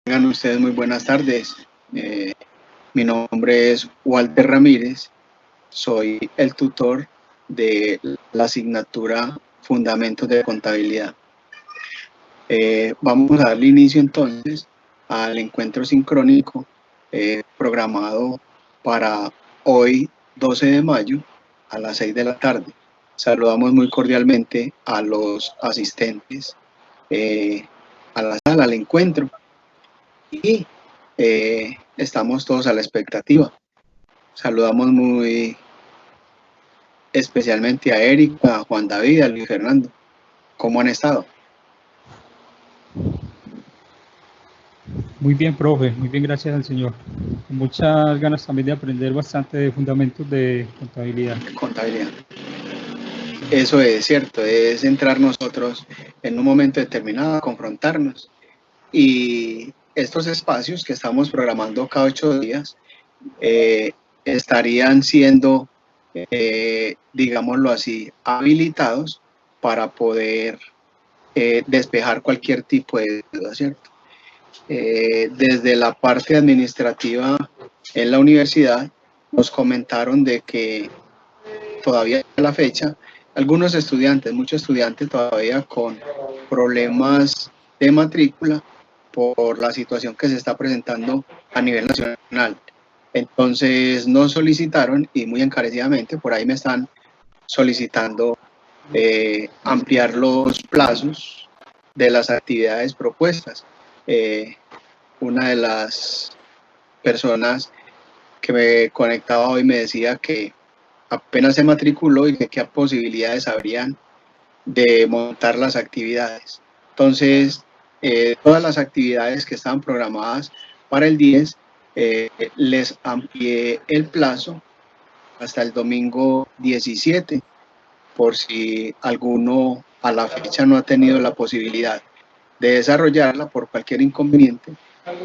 Tengan ustedes muy buenas tardes. Mi nombre es Walter Ramírez, soy el tutor de la asignatura Fundamentos de Contabilidad. Vamos a darle inicio entonces al encuentro sincrónico programado para hoy 12 de mayo a las 6 de la tarde. Saludamos muy cordialmente a los asistentes a la sala, al encuentro, y estamos todos a la expectativa. Saludamos muy especialmente a Erika, a Juan David, a Luis Fernando. ¿Cómo han estado? Muy bien, profe, muy bien, gracias al Señor. Con muchas ganas también de aprender bastante de fundamentos de contabilidad. Contabilidad. Eso es cierto, es entrar nosotros en un momento determinado a confrontarnos. Y estos espacios que estamos programando cada 8 días estarían siendo, digámoslo así, habilitados para poder despejar cualquier tipo de duda, ¿cierto? Desde la parte administrativa en la universidad nos comentaron de que todavía a la fecha algunos estudiantes, muchos estudiantes todavía con problemas de matrícula por la situación que se está presentando a nivel nacional. Entonces nos solicitaron, y muy encarecidamente, por ahí me están solicitando ampliar los plazos de las actividades propuestas. Una de las personas que me conectaba hoy me decía que apenas se matriculó y que qué posibilidades habrían de montar las actividades. Entonces, todas las actividades que estaban programadas para el 10, les amplié el plazo hasta el domingo 17, por si alguno a la fecha no ha tenido la posibilidad de desarrollarla por cualquier inconveniente,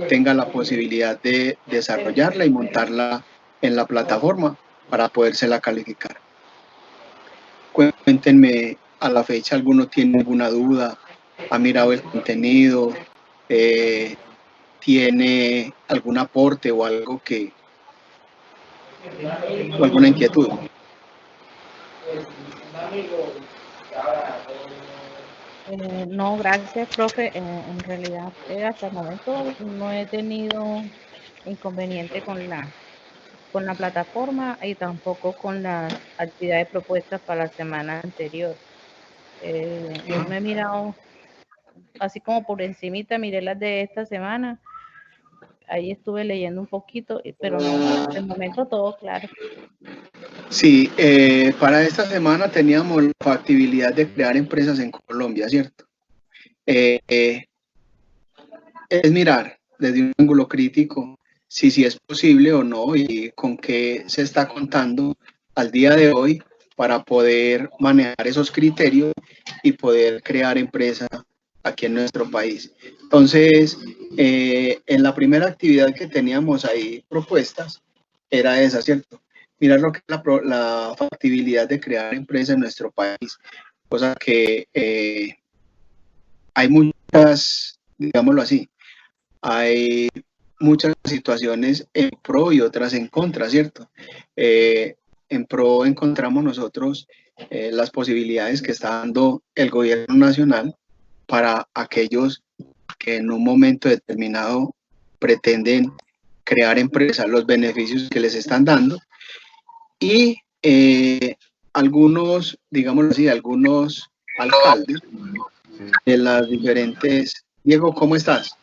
tenga la posibilidad de desarrollarla y montarla en la plataforma para podérsela calificar. Cuéntenme, a la fecha, ¿alguno tiene alguna duda? ¿Ha mirado el contenido? ¿Tiene algún aporte o algo que, o alguna inquietud? No, gracias, profe. En realidad, hasta el momento no he tenido inconveniente con la plataforma y tampoco con las actividades propuestas para la semana anterior. No he mirado, así como por encimita, miré las de esta semana. Ahí estuve leyendo un poquito, pero no, hasta el momento todo claro. Sí, para esta semana teníamos la factibilidad de crear empresas en Colombia, ¿cierto? Es mirar desde un ángulo crítico si es posible o no y con qué se está contando al día de hoy para poder manejar esos criterios y poder crear empresa aquí en nuestro país. Entonces, en la primera actividad que teníamos ahí propuestas era esa, ¿cierto? Mirar lo que es la factibilidad de crear empresa en nuestro país, cosa que hay muchas, digámoslo así, hay muchas situaciones en pro y otras en contra, ¿cierto? En pro encontramos nosotros las posibilidades que está dando el gobierno nacional para aquellos que en un momento determinado pretenden crear empresas, los beneficios que les están dando y algunos, digámoslo así, algunos alcaldes de las diferentes... Diego, ¿cómo estás?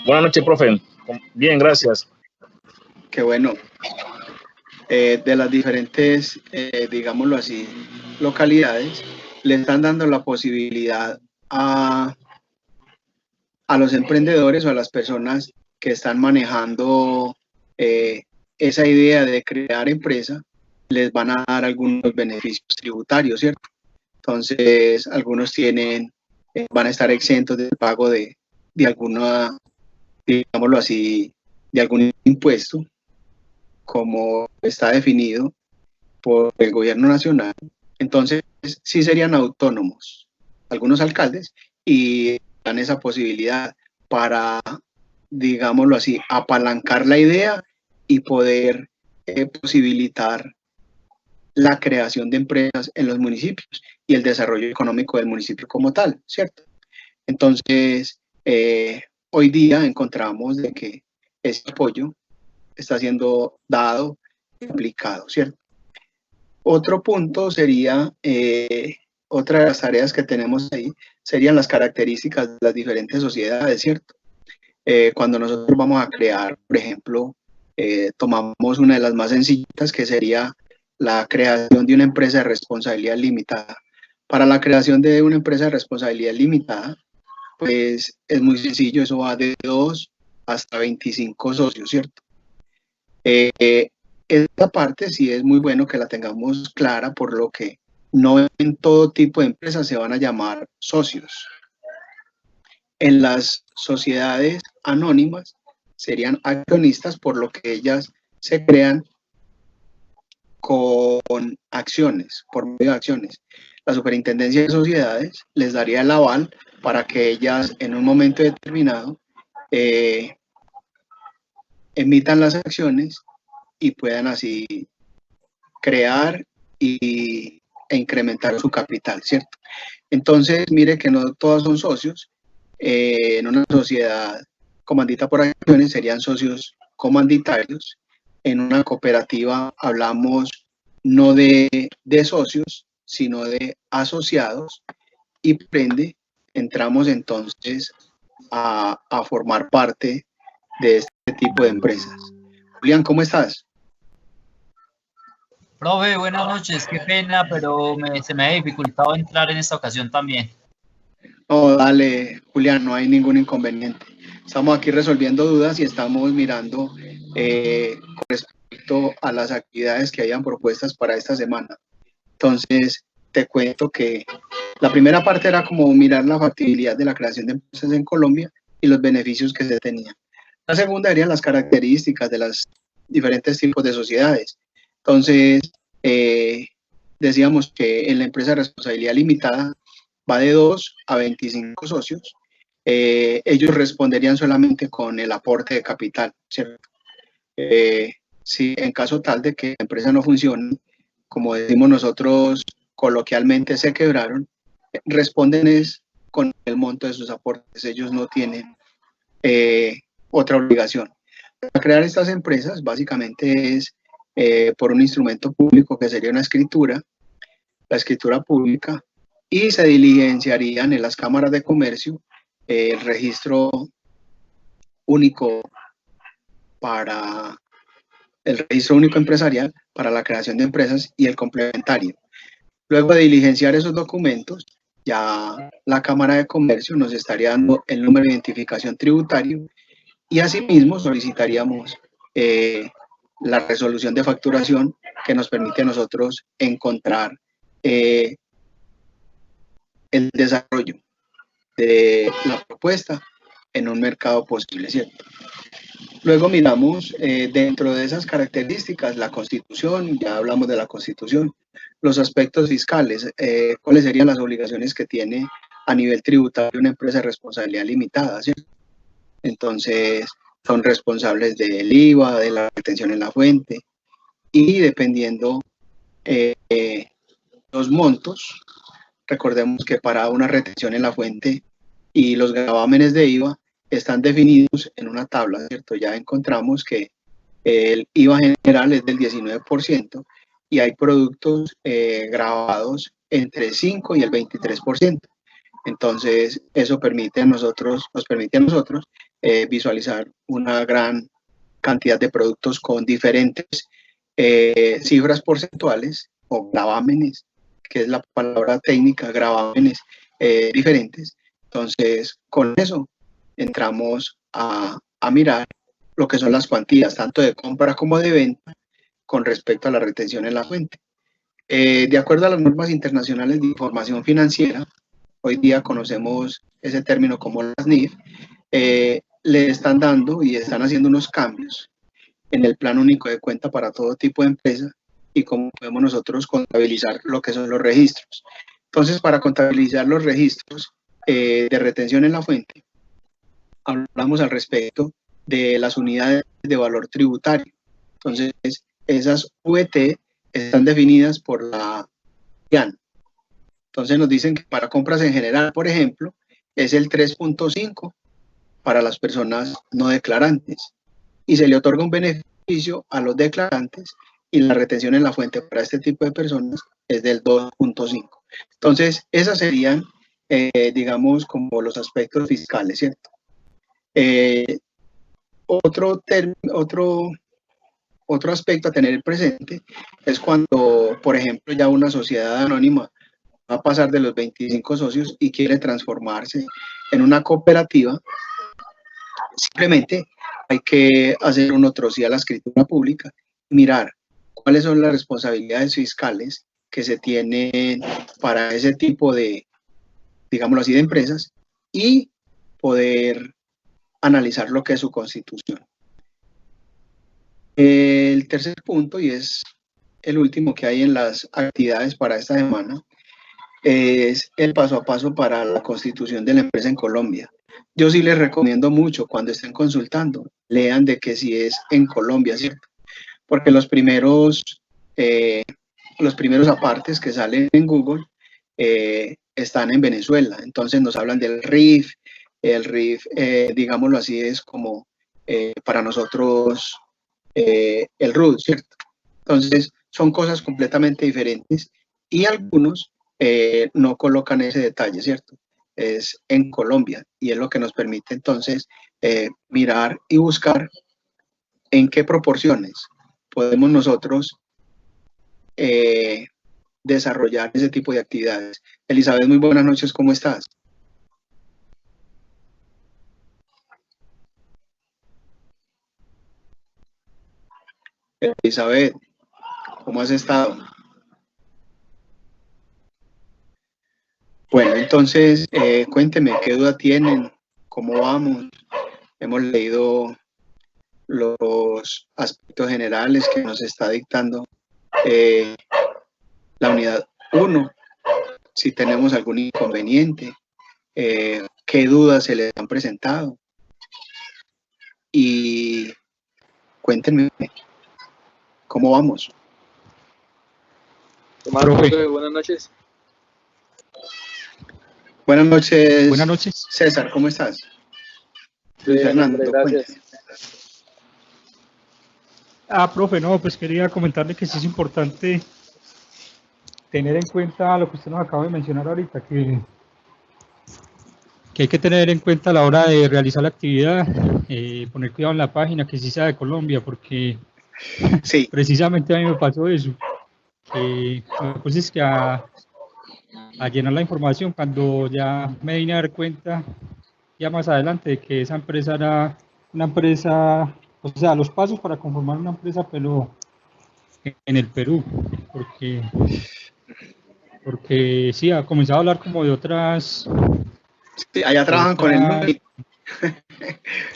Buenas noches, profe. Bien, gracias. Qué bueno. De las diferentes, digámoslo así, localidades, le están dando la posibilidad a los emprendedores o a las personas que están manejando esa idea de crear empresa, les van a dar algunos beneficios tributarios, ¿cierto? Entonces, algunos tienen, van a estar exentos del pago de alguna, digámoslo así, de algún impuesto, como está definido por el gobierno nacional. Entonces, sí serían autónomos algunos alcaldes y dan esa posibilidad para digámoslo así, apalancar la idea y poder posibilitar la creación de empresas en los municipios y el desarrollo económico del municipio como tal, ¿cierto? Entonces, hoy día encontramos de que ese apoyo está siendo dado y aplicado, ¿cierto? Otro punto sería, otra de las tareas que tenemos ahí, serían las características de las diferentes sociedades, ¿cierto? Cuando nosotros vamos a crear, por ejemplo, tomamos una de las más sencillitas, que sería la creación de una empresa de responsabilidad limitada. Para la creación de una empresa de responsabilidad limitada, pues es muy sencillo, eso va de 2 hasta 25 socios, ¿cierto? Esta parte sí es muy bueno que la tengamos clara, por lo que no en todo tipo de empresas se van a llamar socios. En las sociedades anónimas serían accionistas, por lo que ellas se crean con acciones, por medio de acciones. La Superintendencia de Sociedades les daría el aval para que ellas en un momento determinado emitan las acciones y puedan así crear e incrementar su capital, ¿cierto? Entonces, mire que no todos son socios. En una sociedad comandita por acciones serían socios comanditarios. En una cooperativa hablamos no de socios, sino de asociados, y por ende entramos entonces a formar parte de este tipo de empresas. Julián, ¿cómo estás? Profe, buenas noches, qué pena, pero se me ha dificultado entrar en esta ocasión también. No, dale, Julián, no hay ningún inconveniente. Estamos aquí resolviendo dudas y estamos mirando con respecto a las actividades que hayan propuestas para esta semana. Entonces, te cuento que la primera parte era como mirar la factibilidad de la creación de empresas en Colombia y los beneficios que se tenían. La segunda eran las características de los diferentes tipos de sociedades. Entonces, decíamos que en la empresa de responsabilidad limitada va de 2 a 25 socios. Ellos responderían solamente con el aporte de capital, ¿cierto? Si en caso tal de que la empresa no funcione, como decimos nosotros coloquialmente, se quebraron, responden es con el monto de sus aportes. Ellos no tienen otra obligación. Para crear estas empresas básicamente es por un instrumento público que sería una escritura, la escritura pública, y se diligenciarían en las cámaras de comercio el registro único empresarial para la creación de empresas y el complementario. Luego de diligenciar esos documentos, ya la Cámara de Comercio nos estaría dando el número de identificación tributario y asimismo solicitaríamos la resolución de facturación que nos permite a nosotros encontrar el desarrollo de la propuesta en un mercado posible, ¿cierto? Luego miramos dentro de esas características la Constitución, ya hablamos de la Constitución, los aspectos fiscales, cuáles serían las obligaciones que tiene a nivel tributario una empresa de responsabilidad limitada, ¿cierto? Entonces, son responsables del IVA, de la retención en la fuente, y dependiendo los montos, recordemos que para una retención en la fuente y los gravámenes de IVA están definidos en una tabla, ¿cierto? Ya encontramos que el IVA general es del 19% y hay productos gravados entre el 5 y el 23%. Entonces, eso nos permite a nosotros visualizar una gran cantidad de productos con diferentes cifras porcentuales o gravámenes, que es la palabra técnica, gravámenes diferentes. Entonces, con eso entramos a mirar lo que son las cuantías, tanto de compra como de venta, con respecto a la retención en la fuente. De acuerdo a las normas internacionales de información financiera, hoy día conocemos ese término como las NIF, le están dando y están haciendo unos cambios en el plan único de cuenta para todo tipo de empresa y cómo podemos nosotros contabilizar lo que son los registros. Entonces, para contabilizar los registros de retención en la fuente, hablamos al respecto de las unidades de valor tributario. Entonces, esas VT están definidas por la DIAN. Entonces nos dicen que para compras en general, por ejemplo, es el 3.5 para las personas no declarantes y se le otorga un beneficio a los declarantes y la retención en la fuente para este tipo de personas es del 2.5. Entonces, esas serían, digamos, como los aspectos fiscales, ¿cierto? Otro aspecto a tener presente es cuando, por ejemplo, ya una sociedad anónima va a pasar de los 25 socios y quiere transformarse en una cooperativa. Simplemente hay que hacer un otro sí a la escritura pública, mirar cuáles son las responsabilidades fiscales que se tienen para ese tipo de, digámoslo así, de empresas y poder analizar lo que es su constitución. El tercer punto, y es el último que hay en las actividades para esta semana, es el paso a paso para la constitución de la empresa en Colombia. Yo sí les recomiendo mucho cuando estén consultando, lean de que si es en Colombia, ¿cierto? Porque los primeros apartes que salen en Google están en Venezuela. Entonces nos hablan del RIF. El RIF, digámoslo así, es como para nosotros el RUT, ¿cierto? Entonces son cosas completamente diferentes y algunos no colocan ese detalle, ¿cierto? Es en Colombia y es lo que nos permite entonces mirar y buscar en qué proporciones podemos nosotros desarrollar ese tipo de actividades. Elizabeth, muy buenas noches, ¿cómo estás? Elizabeth, ¿cómo has estado? Bueno, entonces, cuénteme, ¿qué duda tienen? ¿Cómo vamos? Hemos leído los aspectos generales que nos está dictando la unidad 1, si tenemos algún inconveniente, qué dudas se les han presentado. Y cuéntenme, ¿cómo vamos? Profe, buenas noches. Buenas noches. Buenas noches. César, ¿cómo estás? Luis Fernando, gracias. Profe, no, pues quería comentarle que sí es importante tener en cuenta lo que usted nos acaba de mencionar ahorita, que hay que tener en cuenta a la hora de realizar la actividad, poner cuidado en la página, que sí sea de Colombia, porque sí, precisamente a mí me pasó eso, que pues es que a llenar la información cuando ya me vine a dar cuenta ya más adelante de que esa empresa era una empresa, o sea, los pasos para conformar una empresa, pero en el Perú, porque sí, ha comenzado a hablar como de otras... Sí, allá trabajan con el NUIT.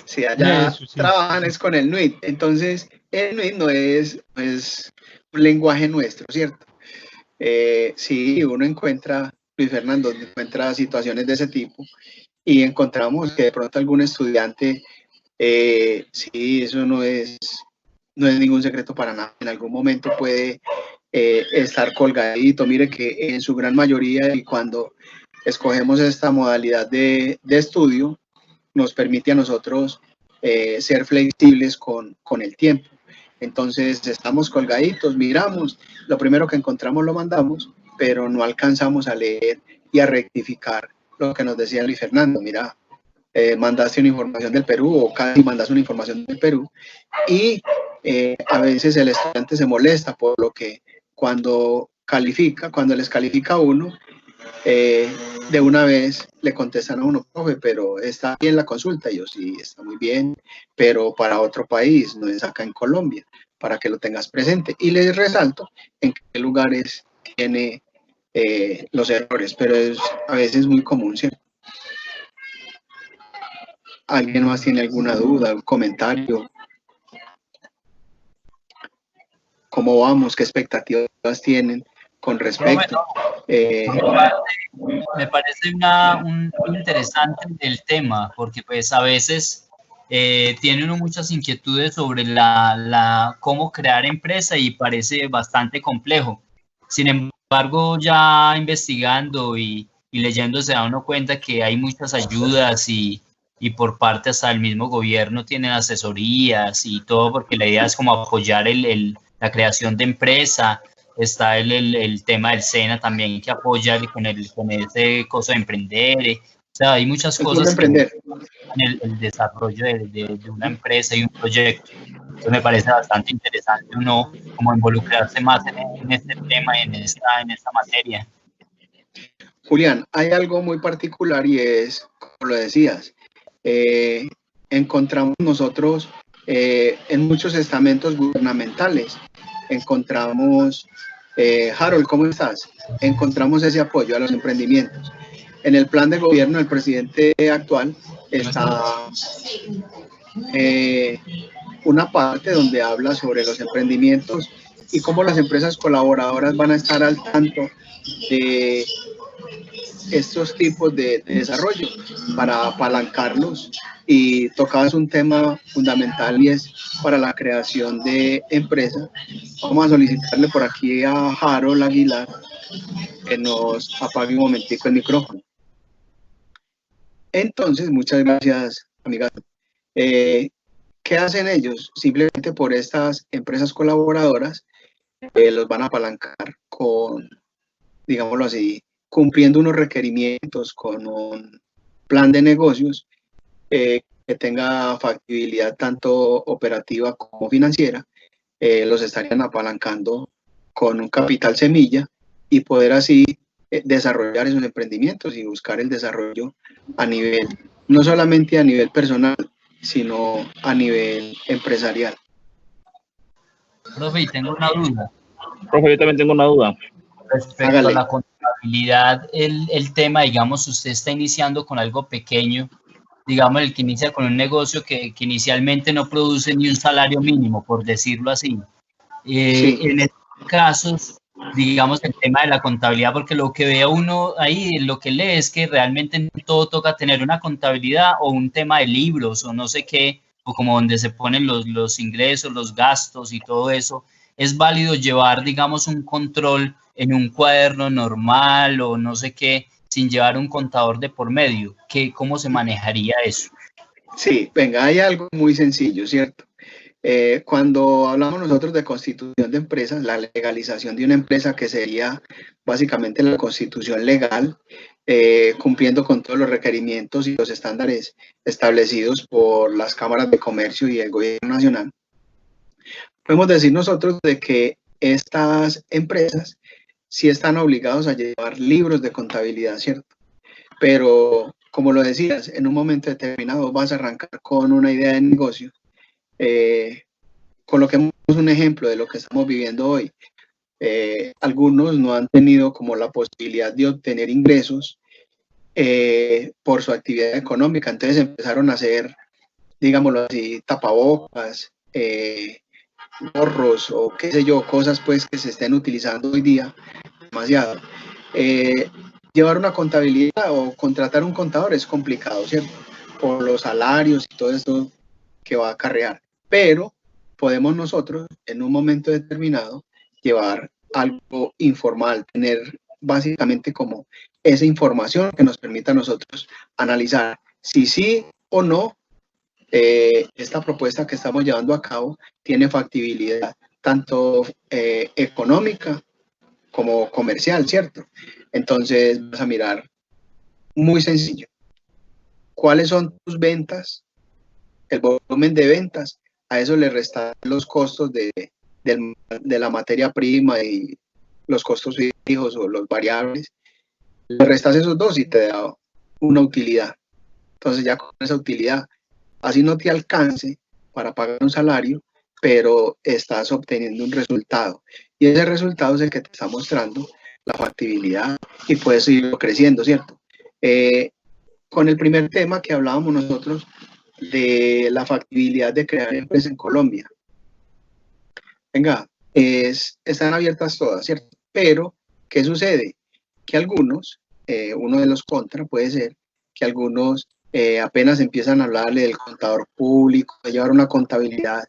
Sí, allá eso, sí, trabajan es con el NUIT. Entonces, el NUIT no es un lenguaje nuestro, ¿cierto? Sí, uno encuentra, Luis Fernando, encuentra situaciones de ese tipo y encontramos que de pronto algún estudiante, sí, eso no es ningún secreto para nada. En algún momento puede estar colgadito. Mire que en su gran mayoría y cuando escogemos esta modalidad de estudio, nos permite a nosotros ser flexibles con el tiempo. Entonces estamos colgaditos, miramos, lo primero que encontramos lo mandamos, pero no alcanzamos a leer y a rectificar lo que nos decía Luis Fernando. Mira, mandaste una información del Perú o casi mandaste una información del Perú y a veces el estudiante se molesta por lo que cuando les califica a uno, de una vez le contestan a uno, profe, pero está bien la consulta. Y yo, sí, está muy bien, pero para otro país, no es acá en Colombia, para que lo tengas presente. Y les resalto en qué lugares tiene los errores, pero es a veces muy común, ¿cierto? ¿Alguien más tiene alguna duda, un comentario? ¿Cómo vamos? ¿Qué expectativas tienen con respecto? Me parece muy interesante el tema, porque pues a veces tiene uno muchas inquietudes sobre cómo crear empresa y parece bastante complejo. Sin embargo, ya investigando y leyendo se da uno cuenta que hay muchas ayudas y por parte hasta el mismo gobierno tienen asesorías y todo, porque la idea es como apoyar la creación de empresa. Está el tema del SENA también, que apoya con ese coso de emprender. O sea, hay muchas cosas que el desarrollo de una empresa y un proyecto. Eso me parece bastante interesante uno como involucrarse más en este tema y en esta materia. Julián, hay algo muy particular y es, como lo decías, encontramos nosotros en muchos estamentos gubernamentales, encontramos, Harold, ¿cómo estás? Encontramos ese apoyo a los emprendimientos. En el plan de gobierno del presidente actual está una parte donde habla sobre los emprendimientos y cómo las empresas colaboradoras van a estar al tanto de estos tipos de desarrollo para apalancarlos, y tocabas un tema fundamental y es para la creación de empresas. Vamos a solicitarle por aquí a Harold Aguilar que nos apague un momentico el micrófono. Entonces, muchas gracias, amiga. ¿Qué hacen ellos? Simplemente por estas empresas colaboradoras los van a apalancar con, digámoslo así, cumpliendo unos requerimientos, con un plan de negocios que tenga factibilidad tanto operativa como financiera. Los estarían apalancando con un capital semilla y poder así desarrollar esos emprendimientos y buscar el desarrollo a nivel, no solamente a nivel personal, sino a nivel empresarial. Profe, tengo una duda. Profe, yo también tengo una duda. Respecto a la contabilidad, el tema, digamos, usted está iniciando con algo pequeño, digamos, el que inicia con un negocio que inicialmente no produce ni un salario mínimo, por decirlo así. Sí. En estos casos, digamos, el tema de la contabilidad, porque lo que ve uno ahí, lo que lee es que realmente todo toca tener una contabilidad o un tema de libros o no sé qué, o como donde se ponen los ingresos, los gastos y todo eso. ¿Es válido llevar, digamos, un control en un cuaderno normal o no sé qué, sin llevar un contador de por medio? ¿Cómo se manejaría eso? Sí, venga, hay algo muy sencillo, ¿cierto? Cuando hablamos nosotros de constitución de empresas, la legalización de una empresa, que sería básicamente la constitución legal, cumpliendo con todos los requerimientos y los estándares establecidos por las cámaras de comercio y el gobierno nacional, podemos decir nosotros de que estas empresas sí están obligados a llevar libros de contabilidad, ¿cierto? Pero, como lo decías, en un momento determinado vas a arrancar con una idea de negocio. Coloquemos un ejemplo de lo que estamos viviendo hoy. Algunos no han tenido como la posibilidad de obtener ingresos por su actividad económica, entonces empezaron a hacer, digámoslo así, tapabocas, gorros o qué sé yo, cosas pues que se estén utilizando hoy día demasiado. Llevar una contabilidad o contratar un contador es complicado, ¿cierto? Por los salarios y todo esto que va a acarrear, pero podemos nosotros en un momento determinado llevar algo informal, tener básicamente como esa información que nos permita a nosotros analizar si sí o no esta propuesta que estamos llevando a cabo tiene factibilidad tanto económica como comercial, ¿cierto? Entonces vas a mirar, muy sencillo, ¿cuáles son tus ventas? El volumen de ventas, a eso le restan los costos de la materia prima y los costos fijos o los variables. Le restas esos dos y te da una utilidad. Entonces ya con esa utilidad, así no te alcance para pagar un salario, pero estás obteniendo un resultado. Y ese resultado es el que te está mostrando la factibilidad y puedes seguir creciendo, ¿cierto? Con el primer tema que hablábamos nosotros de la factibilidad de crear empresas en Colombia. Venga, están abiertas todas, ¿cierto? Pero, ¿qué sucede? Que algunos, uno de los contra puede ser que algunos apenas empiezan a hablarle del contador público, de llevar una contabilidad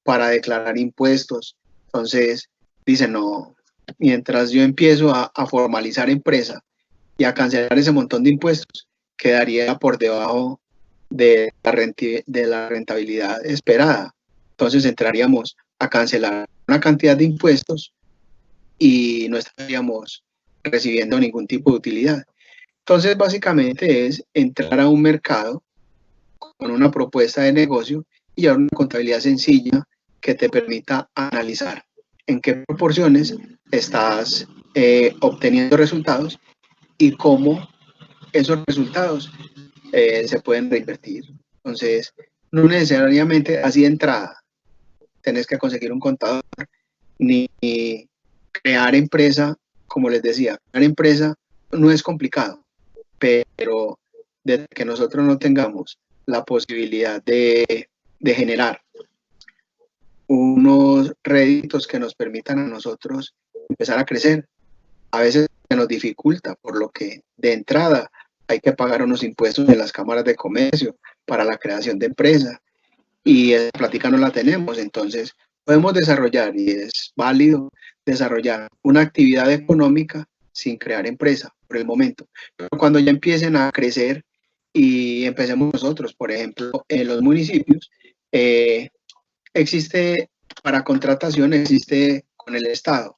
para declarar impuestos. Entonces, dicen, no, mientras yo empiezo a formalizar empresa y a cancelar ese montón de impuestos, quedaría por debajo de la rentabilidad esperada. Entonces entraríamos a cancelar una cantidad de impuestos y no estaríamos recibiendo ningún tipo de utilidad. Entonces, básicamente es entrar a un mercado con una propuesta de negocio y llevar una contabilidad sencilla que te permita analizar en qué proporciones estás obteniendo resultados y cómo esos resultados se pueden reinvertir. Entonces, no necesariamente así de entrada tenés que conseguir un contador, ni crear empresa, como les decía, crear empresa no es complicado, pero desde que nosotros no tengamos la posibilidad de generar unos réditos que nos permitan a nosotros empezar a crecer, a veces se nos dificulta, por lo que de entrada hay que pagar unos impuestos en las cámaras de comercio para la creación de empresas y esa plática no la tenemos. Entonces podemos desarrollar, y es válido desarrollar una actividad económica sin crear empresa por el momento, pero cuando ya empiecen a crecer y empecemos nosotros, por ejemplo, en los municipios, existe para contratación, existe con el Estado,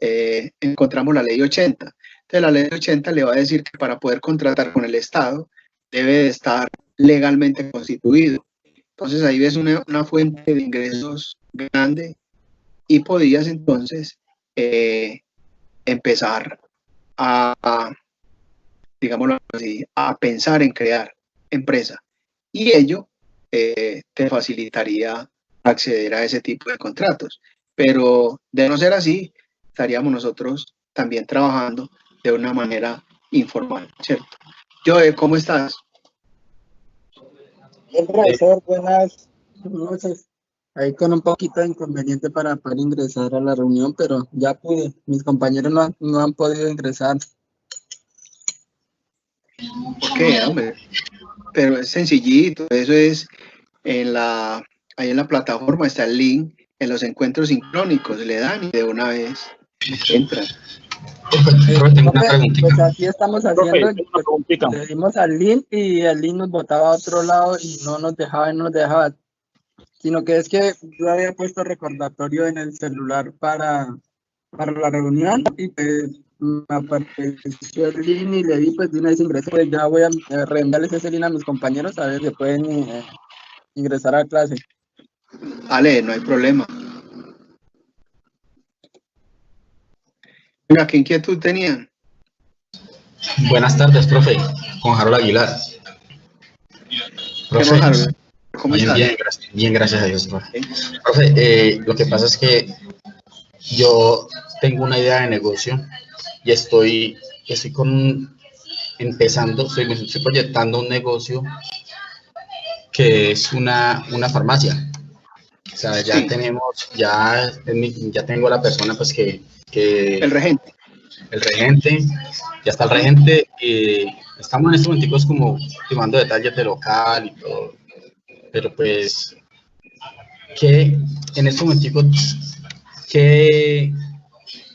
encontramos la ley 80. Entonces la ley 80 le va a decir que para poder contratar con el Estado debe de estar legalmente constituido. Entonces ahí ves una fuente de ingresos grande y podías entonces empezar digámoslo así, a pensar en crear empresa. Y ello te facilitaría acceder a ese tipo de contratos. Pero de no ser así, estaríamos nosotros también trabajando de una manera informal, ¿cierto? Joe, ¿cómo estás? Bien, profesor, buenas noches. Ahí con un poquito de inconveniente para poder ingresar a la reunión, pero ya pude. Mis compañeros no han podido ingresar. Ok, hombre, pero es sencillito, eso es ahí en la plataforma está el link en los encuentros sincrónicos, le dan y de una vez entran. Pues así estamos haciendo, le dimos al link y el link nos botaba a otro lado y no nos dejaba, sino que es que yo había puesto recordatorio en el celular para la reunión y pues me apareció el link y le di, pues de una vez ingresé. Pues ya voy a reenviarles ese link a mis compañeros a ver si pueden ingresar a clase. Ale, no hay problema. Venga, ¿qué inquietud tenían? Buenas tardes, profe. Juan Harold Aguilar. Profe, ¿Cómo estás? Bien, gracias a Dios, profe. Profe, lo que pasa es que yo tengo una idea de negocio y estoy empezando, estoy proyectando un negocio que es una farmacia. O sea, ya sí. ya tengo la persona pues que el regente, ya está el regente, y estamos en estos momentos como tomando detalles de local y todo, pero pues que en estos momentos que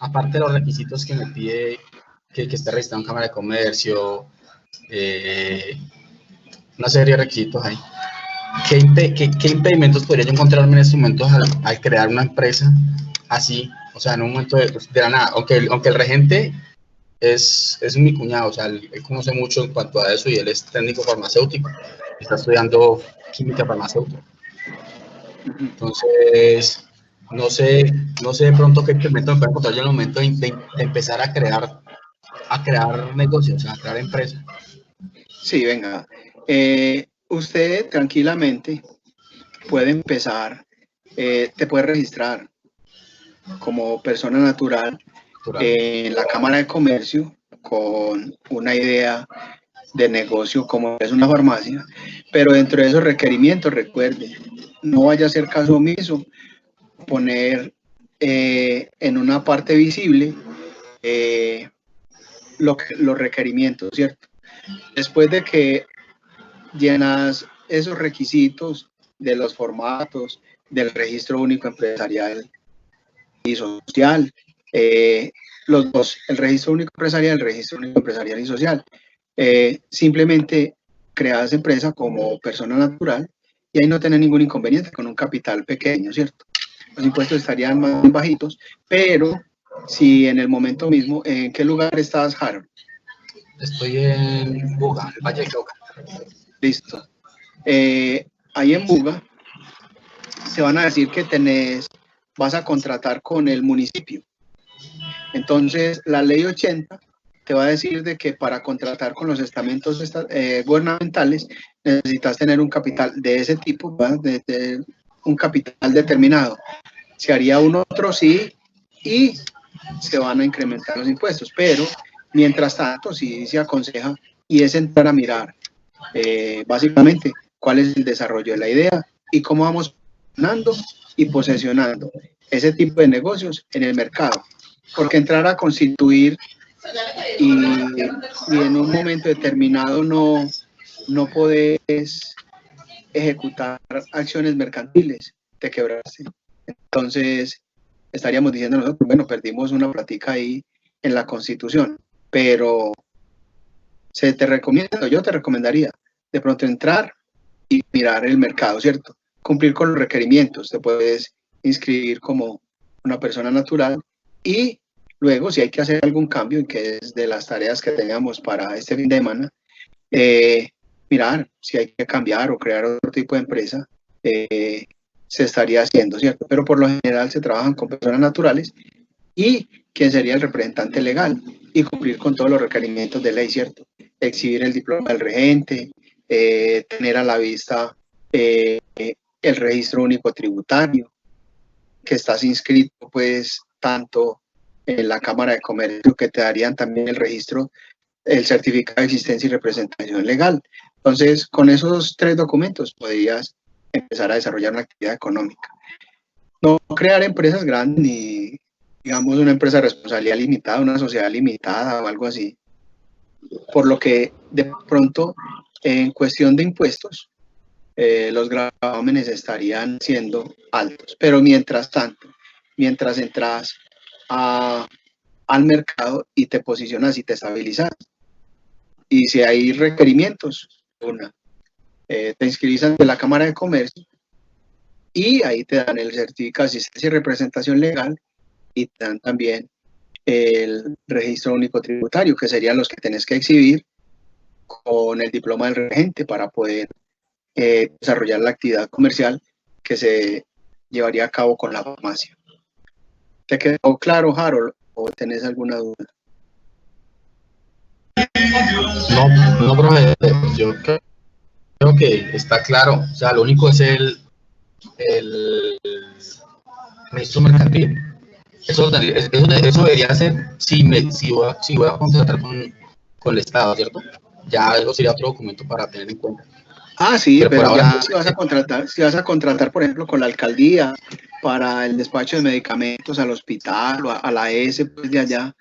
aparte de los requisitos que me pide que esté registrado en Cámara de Comercio, una serie de requisitos ahí. ¿Qué impedimentos podría yo encontrarme en estos momentos al crear una empresa así? O sea, en un momento de la nada, aunque el regente es mi cuñado, o sea, él conoce mucho en cuanto a eso y él es técnico farmacéutico, está estudiando química farmacéutica. Entonces, no sé de pronto qué impedimentos me pueden encontrar yo en el momento de empezar a crear negocios, a crear empresas. Sí, venga. Usted tranquilamente puede empezar, te puede registrar como persona natural en la Cámara de Comercio con una idea de negocio como es una farmacia, pero dentro de esos requerimientos, recuerde, no vaya a hacer caso omiso, poner en una parte visible los requerimientos, ¿cierto? Después de que llenas esos requisitos de los formatos del registro único empresarial y social, los dos, el registro único empresarial, el registro único empresarial y social, simplemente creas empresa como persona natural y ahí no tenés ningún inconveniente con un capital pequeño, ¿cierto? Los impuestos estarían más bajitos, pero si en el momento mismo, ¿en qué lugar estás, Harold? Estoy en Buga, en el Valle del Cauca. Listo. Ahí en Buga se van a decir que vas a contratar con el municipio. Entonces, la ley 80 te va a decir de que para contratar con los estamentos gubernamentales necesitas tener un capital de ese tipo, de un capital determinado. Se haría un otro sí y se van a incrementar los impuestos, pero mientras tanto sí se aconseja y es entrar a mirar básicamente cuál es el desarrollo de la idea y cómo vamos funcionando y posesionando ese tipo de negocios en el mercado, porque entrar a constituir y en un momento determinado no podés ejecutar acciones mercantiles, te quebraste. Entonces estaríamos diciendo nosotros, bueno, perdimos una plática ahí en la Constitución, pero yo te recomendaría de pronto entrar y mirar el mercado, ¿cierto? Cumplir con los requerimientos, te puedes inscribir como una persona natural y luego si hay que hacer algún cambio, que es de las tareas que tengamos para este fin de semana, mirar si hay que cambiar o crear otro tipo de empresa, se estaría haciendo, ¿cierto? Pero por lo general se trabajan con personas naturales y quien sería el representante legal y cumplir con todos los requerimientos de ley, ¿cierto? Exhibir el diploma del regente, tener a la vista el registro único tributario, que estás inscrito pues tanto en la Cámara de Comercio, que te darían también el registro, el certificado de existencia y representación legal. Entonces, con esos 3 documentos podrías empezar a desarrollar una actividad económica. No crear empresas grandes ni, digamos, una empresa de responsabilidad limitada, una sociedad limitada o algo así. Por lo que de pronto, en cuestión de impuestos, los gravámenes estarían siendo altos. Pero mientras tanto, mientras entras al mercado y te posicionas y te estabilizas, y si hay requerimientos, te inscribís ante la Cámara de Comercio y ahí te dan el certificado de asistencia y representación legal y te dan también el registro único tributario, que serían los que tenés que exhibir con el diploma del regente para poder desarrollar la actividad comercial que se llevaría a cabo con la farmacia. ¿Te quedó claro, Harold, o tenés alguna duda? No, profe, yo creo que está claro. O sea, lo único es el registro mercantil. Eso debería ser si voy a contratar con el Estado, ¿cierto? Ya eso sería otro documento para tener en cuenta. Ah, sí, pero ahora ya si vas a contratar, por ejemplo, con la alcaldía para el despacho de medicamentos al hospital o a la ES, pues de allá,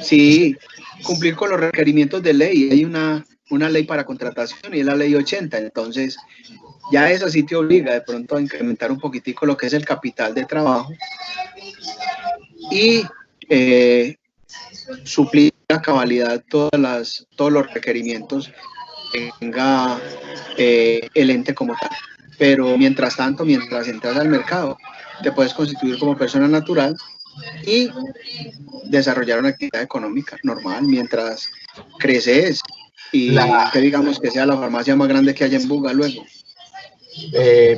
sí, cumplir con los requerimientos de ley. Hay una ley para contratación y es la ley 80, entonces ya eso sí te obliga de pronto a incrementar un poquitico lo que es el capital de trabajo y suplir a cabalidad todos los requerimientos que tenga el ente como tal. Pero mientras tanto, mientras entras al mercado, te puedes constituir como persona natural y desarrollar una actividad económica normal mientras creces y que digamos que sea la farmacia más grande que haya en Buga luego.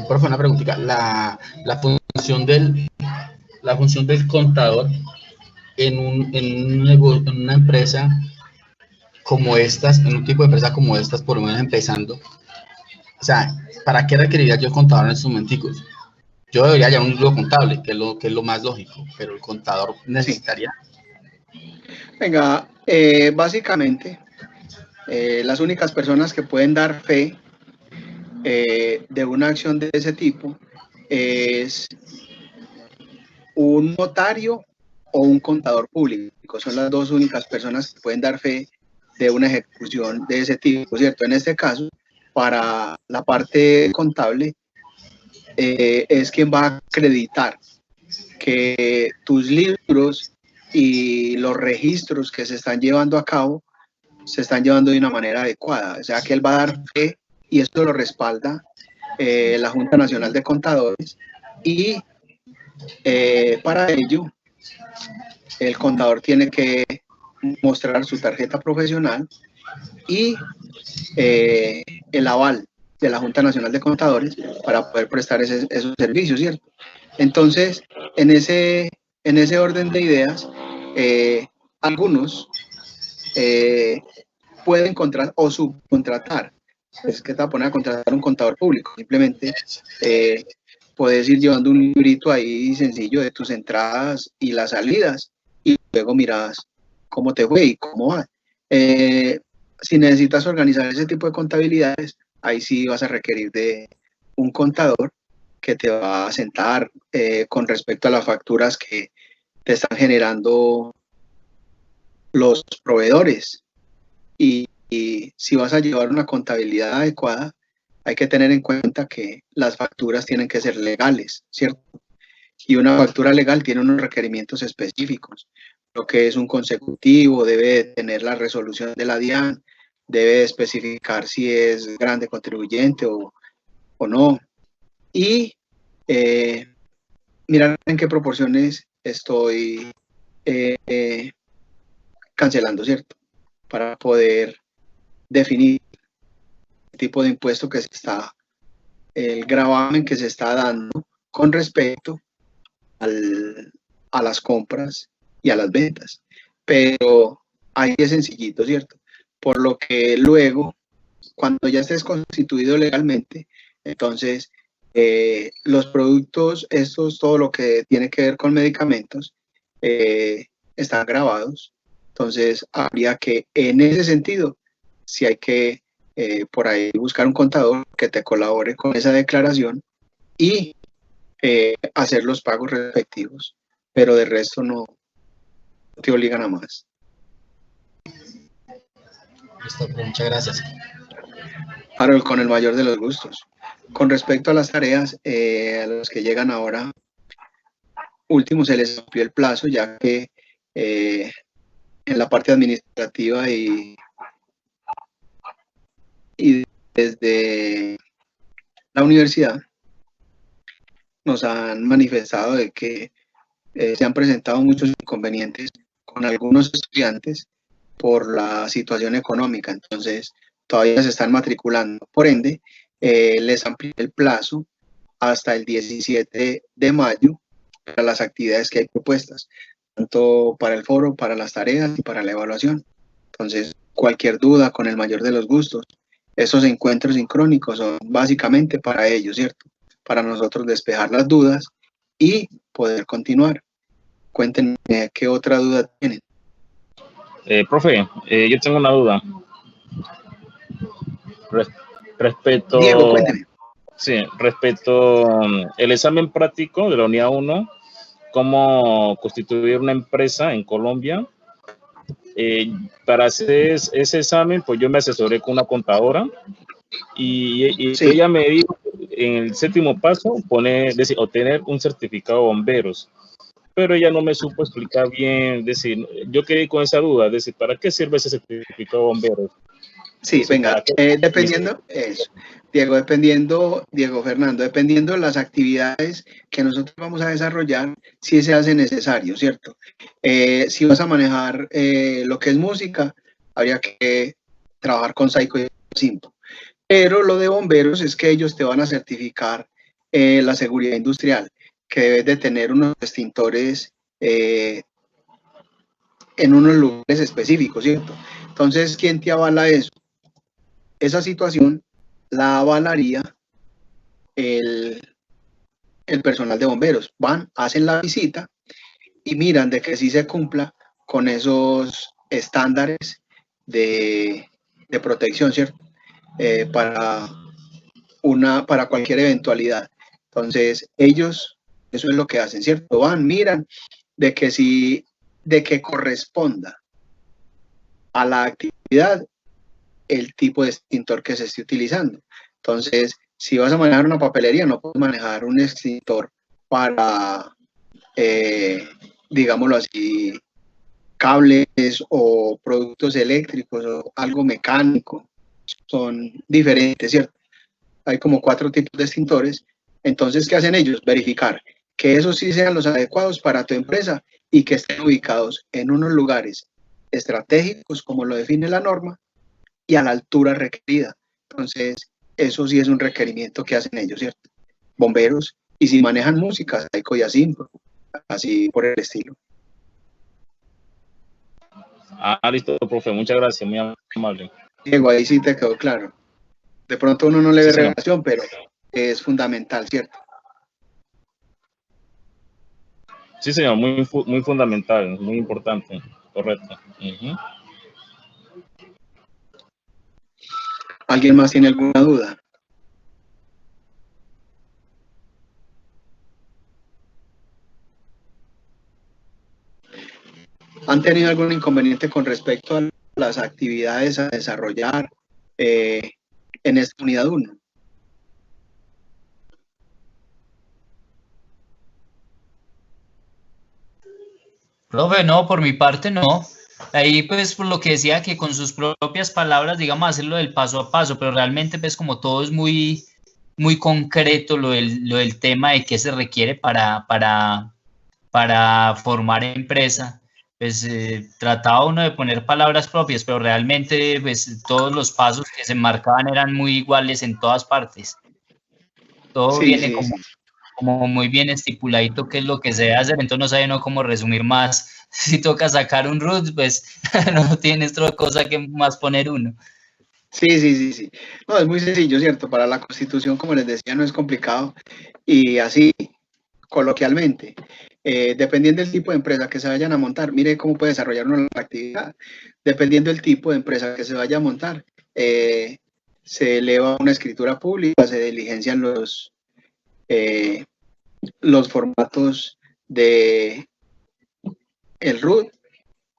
Profe, una preguntita. La función del contador en una empresa como estas, en un tipo de empresa como estas, por lo menos empezando, o sea, ¿para qué requeriría yo el contador en estos momenticos? Yo debería llevar un libro contable, que es lo más lógico, pero el contador necesitaría. Venga, básicamente, las únicas personas que pueden dar fe de una acción de ese tipo es un notario o un contador público. Son las dos únicas personas que pueden dar fe de una ejecución de ese tipo, ¿cierto? En este caso, para la parte contable, es quien va a acreditar que tus libros y los registros que se están llevando a cabo se están llevando de una manera adecuada. O sea, que él va a dar fe y esto lo respalda la Junta Nacional de Contadores y para ello el contador tiene que mostrar su tarjeta profesional y el aval de la Junta Nacional de Contadores para poder prestar esos servicios, ¿cierto? Entonces, en ese orden de ideas, algunos pueden contratar o subcontratar. Es que te va a poner a contratar un contador público. Simplemente puedes ir llevando un librito ahí sencillo de tus entradas y las salidas y luego miras cómo te fue y cómo va. Si necesitas organizar ese tipo de contabilidades, ahí sí vas a requerir de un contador que te va a sentar con respecto a las facturas que te están generando los proveedores. Y si vas a llevar una contabilidad adecuada, hay que tener en cuenta que las facturas tienen que ser legales, ¿cierto? Y una factura legal tiene unos requerimientos específicos. Lo que es un consecutivo, debe tener la resolución de la DIAN, debe especificar si es grande contribuyente o no. Y mirar en qué proporciones estoy cancelando, ¿cierto? Para poder definir el tipo de impuesto que se está, el gravamen que se está dando con respecto a las compras y a las ventas. Pero ahí es sencillito, ¿cierto? Por lo que luego, cuando ya estés constituido legalmente, entonces los productos, todo lo que tiene que ver con medicamentos, están grabados. Entonces habría que, en ese sentido, si hay que por ahí buscar un contador que te colabore con esa declaración y hacer los pagos respectivos, pero de resto no te obligan a más. Listo, muchas gracias. Harold, con el mayor de los gustos. Con respecto a las tareas, a los que llegan ahora, último se les amplió el plazo, ya que en la parte administrativa y desde la universidad nos han manifestado de que se han presentado muchos inconvenientes con algunos estudiantes por la situación económica, entonces todavía se están matriculando. Por ende, les amplié el plazo hasta el 17 de mayo para las actividades que hay propuestas, tanto para el foro, para las tareas y para la evaluación. Entonces, cualquier duda, con el mayor de los gustos. Esos encuentros sincrónicos son básicamente para ellos, ¿cierto? Para nosotros despejar las dudas y poder continuar. Cuéntenme qué otra duda tienen. Profe, yo tengo una duda. Respecto... Diego, cuénteme. Sí, respecto el examen práctico de la unidad 1, cómo constituir una empresa en Colombia. Para hacer ese examen, pues yo me asesoré con una contadora y sí, ella me dijo en el 7º paso obtener un certificado de bomberos, pero ella no me supo explicar bien, decir, yo quedé con esa duda, decir, ¿para qué sirve ese certificado de bomberos? Sí, venga, dependiendo, eso, Diego Fernando, dependiendo de las actividades que nosotros vamos a desarrollar, sí se hace necesario, ¿cierto? Si vas a manejar lo que es música, habría que trabajar con Saico y Simpo. Pero lo de bomberos es que ellos te van a certificar la seguridad industrial, que debes de tener unos extintores en unos lugares específicos, ¿cierto? Entonces, ¿quién te avala eso? Esa situación la avalaría el personal de bomberos. Van, hacen la visita y miran de que sí se cumpla con esos estándares de protección, ¿cierto? Para cualquier eventualidad. Entonces, ellos, eso es lo que hacen, ¿cierto? Van, miran de que corresponda a la actividad el tipo de extintor que se esté utilizando. Entonces, si vas a manejar una papelería, no puedes manejar un extintor para, digámoslo así, cables o productos eléctricos o algo mecánico. Son diferentes, ¿cierto? Hay como 4 tipos de extintores. Entonces, ¿qué hacen ellos? Verificar que esos sí sean los adecuados para tu empresa y que estén ubicados en unos lugares estratégicos, como lo define la norma, y a la altura requerida. Entonces, eso sí es un requerimiento que hacen ellos, ¿cierto? Bomberos, y si manejan música, Saico y así por el estilo. Listo, profe, muchas gracias, muy amable. Diego, ahí sí te quedó claro. De pronto uno no le ve relación, pero es fundamental, ¿cierto? Sí, señor, muy fundamental, muy importante, correcto. ¿Alguien más tiene alguna duda? ¿Han tenido algún inconveniente con respecto a las actividades a desarrollar en esta unidad 1? Profe, no, por mi parte no. Ahí pues por lo que decía que con sus propias palabras, digamos, hacerlo del paso a paso, pero realmente pues como todo es muy concreto lo del tema de qué se requiere para formar empresa, pues trataba uno de poner palabras propias, pero realmente pues todos los pasos que se marcaban eran muy iguales en todas partes. Todo viene como muy bien estipuladito qué es lo que se debe hacer, entonces no sabe uno cómo resumir más. Si toca sacar un root, pues no tienes otra cosa que más poner uno. Sí. No, es muy sencillo, ¿cierto? Para la Constitución, como les decía, no es complicado. Y así, coloquialmente, dependiendo del tipo de empresa que se vayan a montar, mire cómo puede desarrollar una actividad. Dependiendo del tipo de empresa que se vaya a montar, se eleva una escritura pública, se diligencian los formatos de el RUT,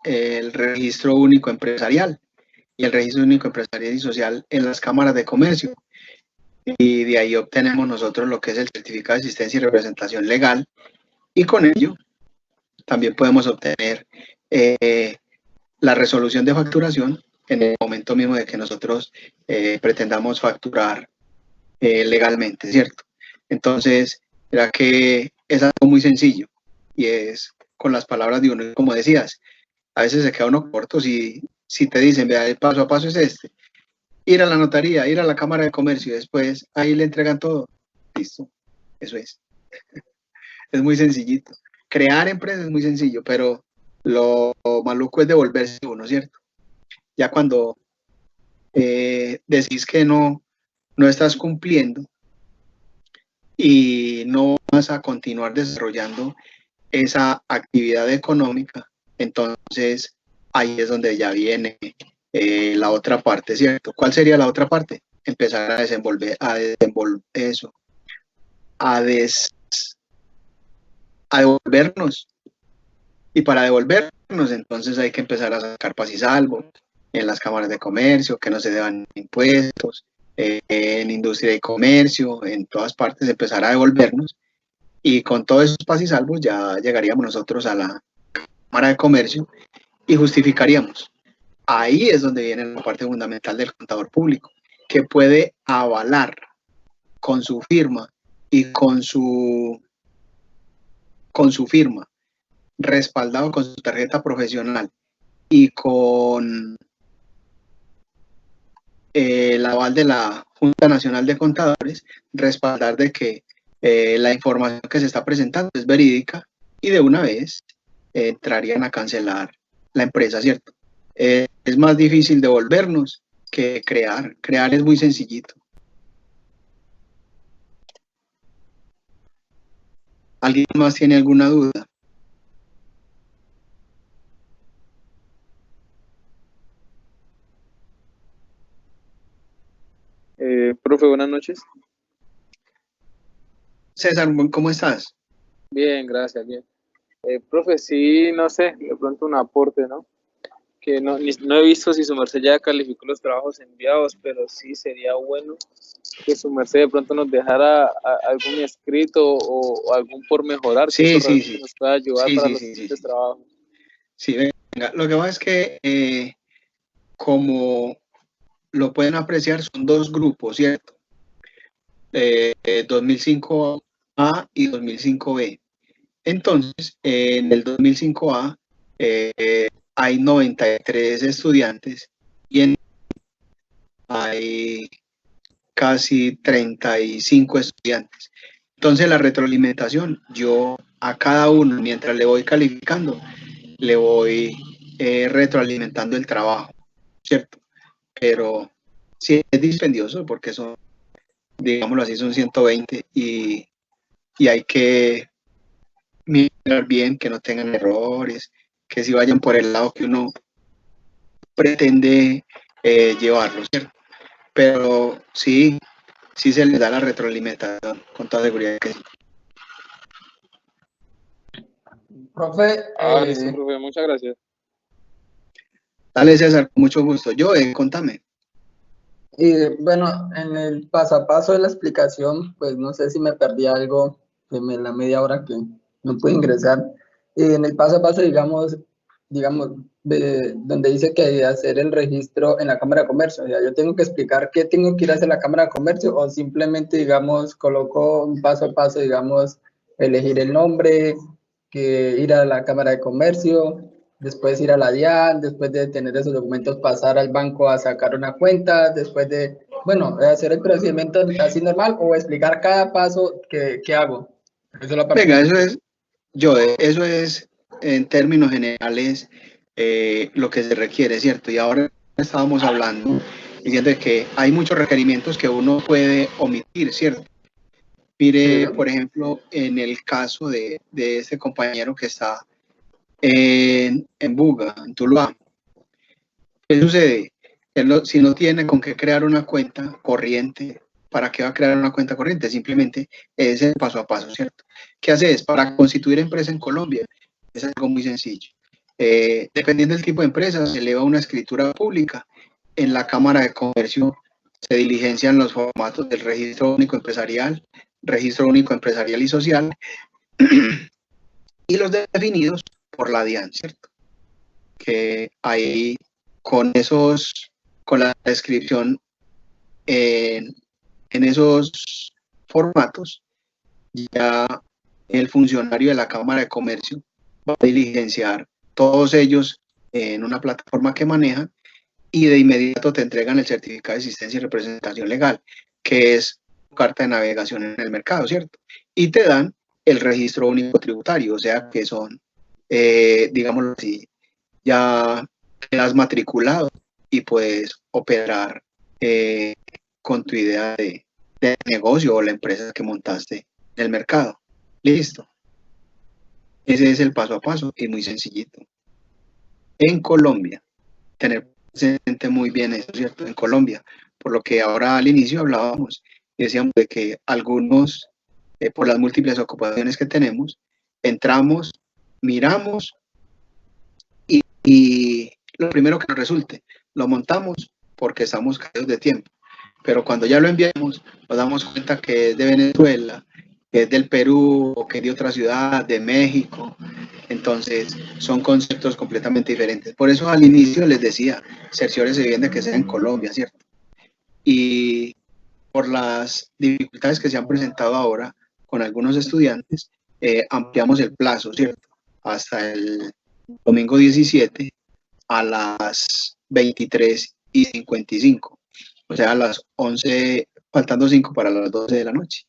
el Registro Único Empresarial y el Registro Único Empresarial y Social en las cámaras de comercio. Y de ahí obtenemos nosotros lo que es el certificado de asistencia y representación legal, y con ello también podemos obtener la resolución de facturación en el momento mismo de que nosotros pretendamos facturar legalmente, ¿cierto? Entonces, era que es algo muy sencillo y es con las palabras de uno, como decías, a veces se queda uno corto si te dicen, vea, el paso a paso es este, ir a la notaría, ir a la cámara de comercio y después ahí le entregan todo, listo, eso es. Es muy sencillito. Crear empresas es muy sencillo, pero lo maluco es devolverse uno, ¿cierto? Ya cuando decís que no estás cumpliendo y no vas a continuar desarrollando esa actividad económica, entonces ahí es donde ya viene la otra parte, ¿cierto? ¿Cuál sería la otra parte? Empezar a desenvolver eso, a devolvernos. Y para devolvernos, entonces hay que empezar a sacar paz y salvo en las cámaras de comercio, que no se deban impuestos, en industria y comercio, en todas partes empezar a devolvernos. Y con todos esos paz y salvos ya llegaríamos nosotros a la cámara de comercio y justificaríamos. Ahí es donde viene la parte fundamental del contador público, que puede avalar con su firma y con su firma, respaldado con su tarjeta profesional y con el aval de la Junta Nacional de Contadores, respaldar de que la información que se está presentando es verídica y de una vez entrarían a cancelar la empresa, ¿cierto? Es más difícil devolvernos que crear. Crear es muy sencillito. ¿Alguien más tiene alguna duda? Profe, buenas noches. César, ¿cómo estás? Bien, gracias, bien. Profe, sí, no sé, de pronto un aporte, ¿no? que no he visto si su merced ya calificó los trabajos enviados, pero sí sería bueno que su merced de pronto nos dejara algún escrito o algún por mejorar, que Sí, eso sí, realmente sí. nos pueda ayudar Sí, para sí, los sí, sí, siguientes sí. trabajos. Sí, venga. Lo que pasa es que, como lo pueden apreciar, son dos grupos, ¿cierto? 2005A y 2005B. Entonces, en el 2005A hay 93 estudiantes y en hay casi 35 estudiantes. Entonces, la retroalimentación, yo a cada uno, mientras le voy calificando, le voy retroalimentando el trabajo, ¿cierto? Pero sí es dispendioso porque son, digámoslo así, son 120 y hay que mirar bien que no tengan errores, que si vayan por el lado que uno pretende llevarlo, ¿cierto? Pero sí se les da la retroalimentación, con toda seguridad que sí. Profe, Listo, profe, muchas gracias. Dale, César, con mucho gusto. Yo, contame. bueno, en el paso a paso de la explicación, pues no sé si me perdí algo en la media hora que no pude ingresar. En el paso a paso, digamos, donde dice que hay que hacer el registro en la Cámara de Comercio. O sea, yo tengo que explicar qué tengo que ir a hacer la Cámara de Comercio o simplemente, digamos, coloco un paso a paso, digamos, elegir el nombre, que ir a la Cámara de Comercio, después ir a la DIAN, después de tener esos documentos pasar al banco a sacar una cuenta, después de, bueno, hacer el procedimiento así normal o explicar cada paso que hago. Eso es la parte. Venga, eso es en términos generales lo que se requiere, ¿cierto? Y ahora estábamos hablando, diciendo que hay muchos requerimientos que uno puede omitir, ¿cierto? Mire, por ejemplo, en el caso de este compañero que está en Buga, en Tuluá. ¿Qué sucede? Si no tiene con qué crear una cuenta corriente, ¿para qué va a crear una cuenta corriente? Simplemente es el paso a paso, ¿cierto? ¿Qué haces? Para constituir empresa en Colombia es algo muy sencillo. Dependiendo del tipo de empresa, se eleva una escritura pública. En la Cámara de Comercio se diligencian los formatos del Registro Único Empresarial, Registro Único Empresarial y Social, y los definidos por la DIAN, ¿cierto? Que ahí con la descripción en esos formatos, ya el funcionario de la Cámara de Comercio va a diligenciar todos ellos en una plataforma que manejan y de inmediato te entregan el certificado de existencia y representación legal, que es tu carta de navegación en el mercado, ¿cierto? Y te dan el registro único tributario, o sea que son, digámoslo así, ya quedas matriculado y puedes operar con tu idea de negocio o la empresa que montaste en el mercado. Listo. Ese es el paso a paso y muy sencillito. En Colombia, tener presente muy bien eso, ¿cierto? En Colombia, por lo que ahora al inicio hablábamos y decíamos de que algunos, por las múltiples ocupaciones que tenemos, entramos, miramos y lo primero que nos resulte, lo montamos porque estamos caídos de tiempo. Pero cuando ya lo enviamos, nos damos cuenta que es de Venezuela, que es del Perú, o que es de otra ciudad, de México. Entonces, son conceptos completamente diferentes. Por eso al inicio les decía, cerciórese bien de que sea en Colombia, ¿cierto? Y por las dificultades que se han presentado ahora con algunos estudiantes, ampliamos el plazo, ¿cierto? Hasta el domingo 17 a las 23:55. O sea, a las 11, faltando 5 para las 12 de la noche.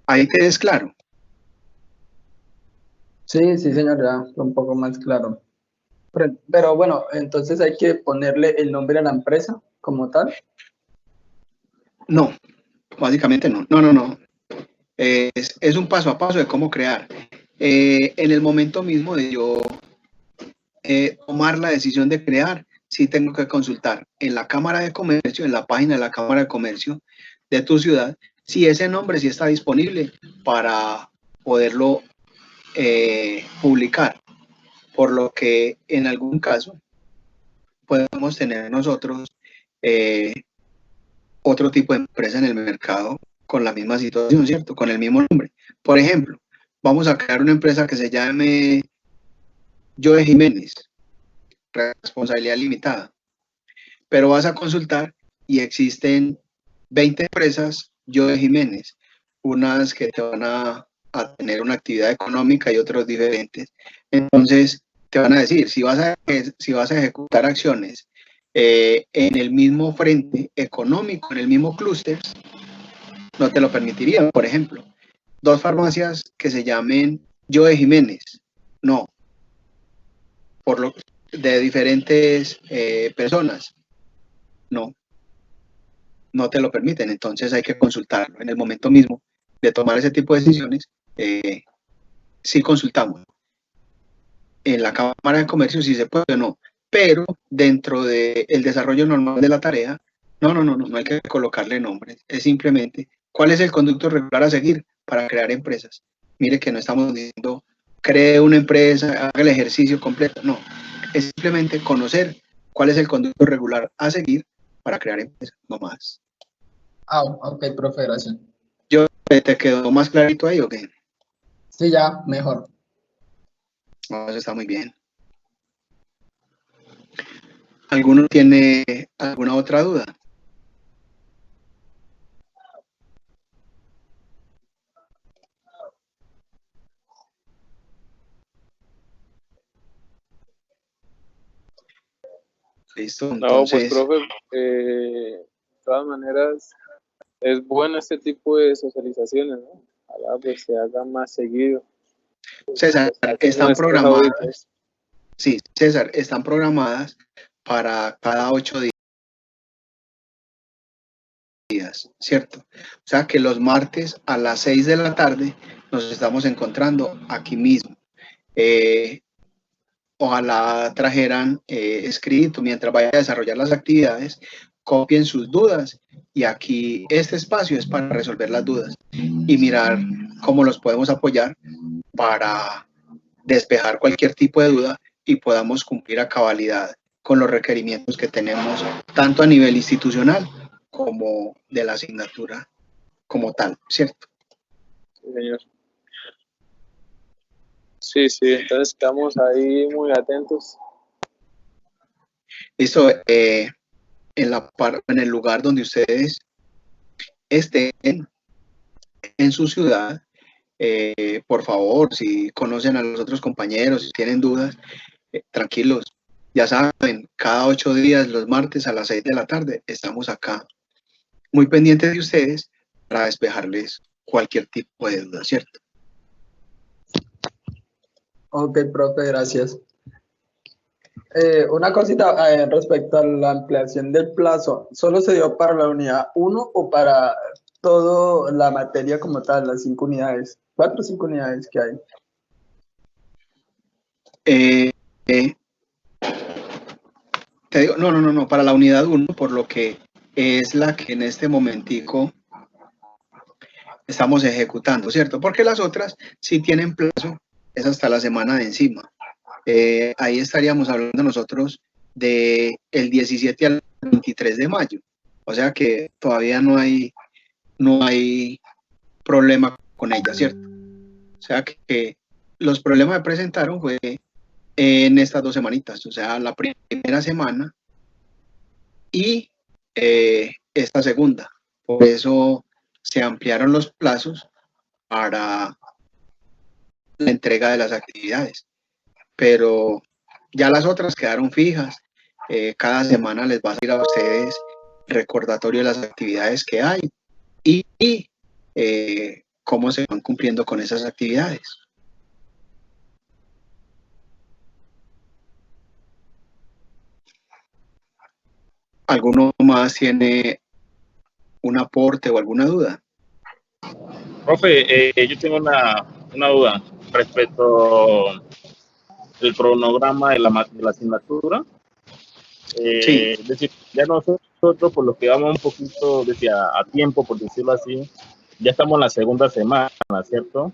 Ahí quedes claro. Sí, señor, ya un poco más claro. Pero bueno, entonces hay que ponerle el nombre a la empresa como tal. No, básicamente no. No. Es un paso a paso de cómo crear. En el momento mismo de yo tomar la decisión de crear, sí tengo que consultar en la Cámara de Comercio, en la página de la Cámara de Comercio de tu ciudad, si ese nombre sí está disponible para poderlo publicar. por lo que en algún caso podemos tener nosotros otro tipo de empresa en el mercado con la misma situación, ¿cierto? Con el mismo nombre. Por ejemplo, vamos a crear una empresa que se llame Joe Jiménez, responsabilidad limitada, pero vas a consultar y existen 20 empresas Joe Jiménez, unas que te van a tener una actividad económica y otros diferentes. Entonces, te van a decir, si vas a ejecutar acciones en el mismo frente económico, en el mismo clúster, no te lo permitirían. Por ejemplo, 2 farmacias que se llamen Joe Jiménez, no, de diferentes personas, no te lo permiten. Entonces hay que consultarlo en el momento mismo de tomar ese tipo de decisiones. Sí consultamos en la Cámara de Comercio si se puede o no, pero dentro del desarrollo normal de la tarea, no hay que colocarle nombres, es simplemente cuál es el conducto regular a seguir para crear empresas. Mire que no estamos diciendo cree una empresa, haga el ejercicio completo, no, es simplemente conocer cuál es el conducto regular a seguir para crear empresas, no más. Ah, ok, profe, gracias. ¿Te quedó más clarito ahí o qué? Sí, ya, mejor. No, eso está muy bien. ¿Alguno tiene alguna otra duda? Listo, entonces... No, pues, profe, de todas maneras, es bueno este tipo de socializaciones, ¿no? Ojalá pues se haga más seguido. César, están programadas. Sí, César, están programadas para cada 8 días, ¿cierto? O sea que los martes a las 6 de la tarde nos estamos encontrando aquí mismo. Ojalá trajeran escrito mientras vaya a desarrollar las actividades, copien sus dudas y aquí este espacio es para resolver las dudas y mirar cómo los podemos apoyar para despejar cualquier tipo de duda y podamos cumplir a cabalidad con los requerimientos que tenemos tanto a nivel institucional como de la asignatura como tal, ¿cierto? Sí, señor. Sí, entonces estamos ahí muy atentos. Listo, en el lugar donde ustedes estén en su ciudad, por favor, si conocen a los otros compañeros, si tienen dudas, tranquilos, ya saben, cada 8 días, los martes a las 6 de la tarde, estamos acá, muy pendientes de ustedes para despejarles cualquier tipo de duda, ¿cierto? Ok, profe, gracias. Una cosita respecto a la ampliación del plazo, ¿solo se dio para la unidad 1 o para toda la materia como tal, las 5 unidades? 4 o 5 unidades que hay. Te digo, no, para la unidad 1, por lo que es la que en este momentico estamos ejecutando, ¿cierto? Porque las otras sí tienen plazo, es hasta la semana de encima. Ahí estaríamos hablando nosotros del 17 al 23 de mayo. O sea que todavía no hay problema con ella, ¿cierto? O sea que los problemas que presentaron fue en estas 2 semanitas, o sea, la primera semana y esta segunda. Por eso se ampliaron los plazos para la entrega de las actividades. Pero ya las otras quedaron fijas. Cada semana les va a ir a ustedes recordatorio de las actividades que hay y cómo se van cumpliendo con esas actividades. ¿Alguno más tiene un aporte o alguna duda? Profe, yo tengo una duda respecto al cronograma de la asignatura. Sí. Es decir, ya nosotros, por lo que vamos un poquito a tiempo, por decirlo así, ya estamos en la segunda semana, ¿cierto?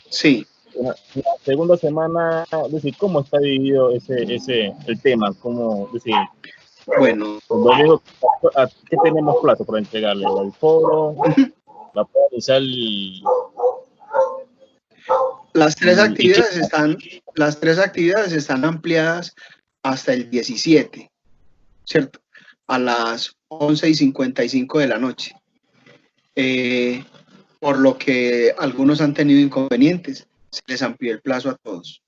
Sí. la segunda semana, es decir, ¿cómo está dividido el tema? ¿Cómo, es decir, Bueno, ¿a qué tenemos plazo para entregarle? ¿El foro? ¿La puede realizar las tres actividades están ampliadas hasta el 17, ¿cierto? A las 11:55 de la noche. Por lo que algunos han tenido inconvenientes, se les amplió el plazo a todos.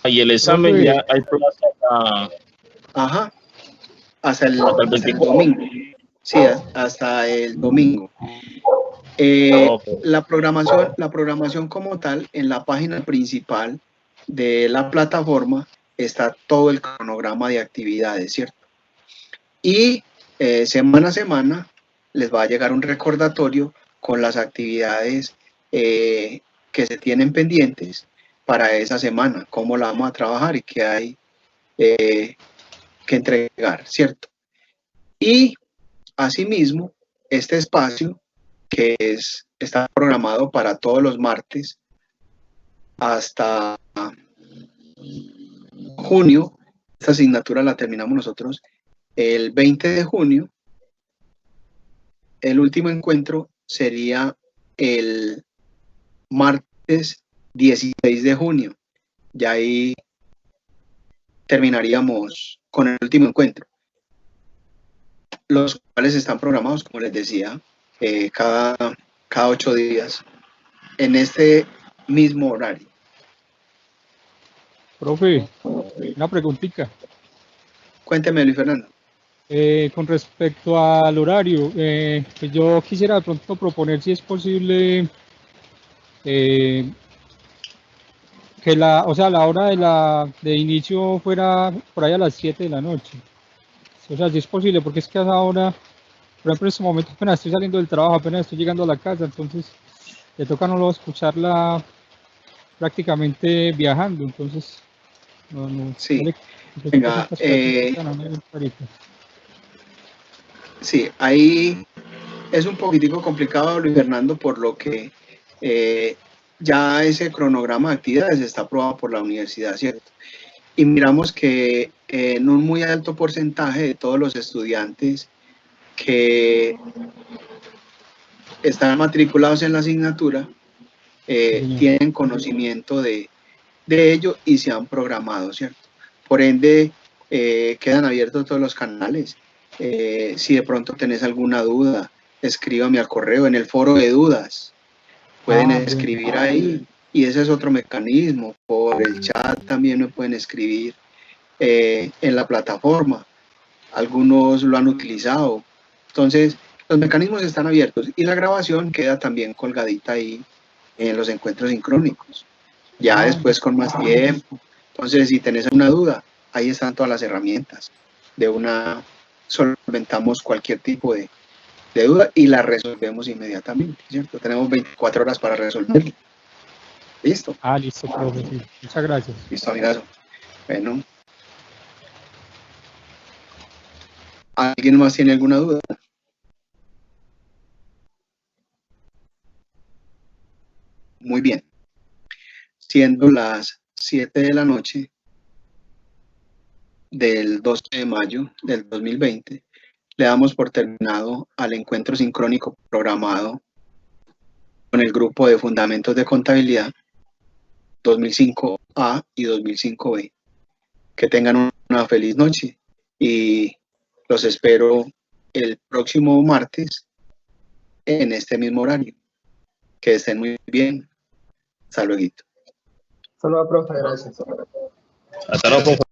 Y el examen ya hay plazo hasta el domingo. Sí, hasta el domingo. La programación como tal, en la página principal de la plataforma está todo el cronograma de actividades, ¿cierto? Y semana a semana les va a llegar un recordatorio con las actividades que se tienen pendientes para esa semana, cómo la vamos a trabajar y qué hay que entregar, ¿cierto? Y asimismo, este espacio que está programado para todos los martes hasta junio, esta asignatura la terminamos nosotros el 20 de junio. El último encuentro sería el martes 16 de junio. Ya ahí terminaríamos con el último encuentro. Los cuales están programados, como les decía, cada 8 días en este mismo horario. Profe, una preguntita. Cuénteme, Luis Fernando. Con respecto al horario, pues yo quisiera de pronto proponer si es posible que la hora de inicio fuera por ahí a las 7 de la noche. O sea, si es posible, porque es que a esa hora, por ejemplo, en este momento apenas estoy saliendo del trabajo, apenas estoy llegando a la casa, entonces le toca no escucharla prácticamente viajando, entonces no sí. No Venga, sí, ahí es un poquitico complicado, Luis Fernando, por lo que ya ese cronograma de actividades está aprobado por la universidad, ¿cierto? Y miramos que en un muy alto porcentaje de todos los estudiantes que están matriculados en la asignatura tienen conocimiento de ello y se han programado, ¿cierto? Por ende, quedan abiertos todos los canales. Si de pronto tenés alguna duda, escríbame al correo en el foro de dudas. Pueden escribir ahí, y ese es otro mecanismo. Por el chat también me pueden escribir en la plataforma. Algunos lo han utilizado. Entonces, los mecanismos están abiertos y la grabación queda también colgadita ahí en los encuentros sincrónicos. Ya después con más tiempo. Entonces, si tenés una duda, ahí están todas las herramientas. De una solventamos cualquier tipo de duda y la resolvemos inmediatamente, ¿cierto? Tenemos 24 horas para resolverla. ¿Listo? Listo, profe. Sí. Muchas gracias. Listo, amigazo. Bueno. ¿Alguien más tiene alguna duda? Muy bien. Siendo las 7 de la noche del 12 de mayo del 2020, le damos por terminado al encuentro sincrónico programado con el grupo de Fundamentos de Contabilidad 2005A y 2005B. Que tengan una feliz noche y los espero el próximo martes en este mismo horario. Que estén muy bien. Hasta luego. Saludos, profe. Gracias. Hasta luego, profe.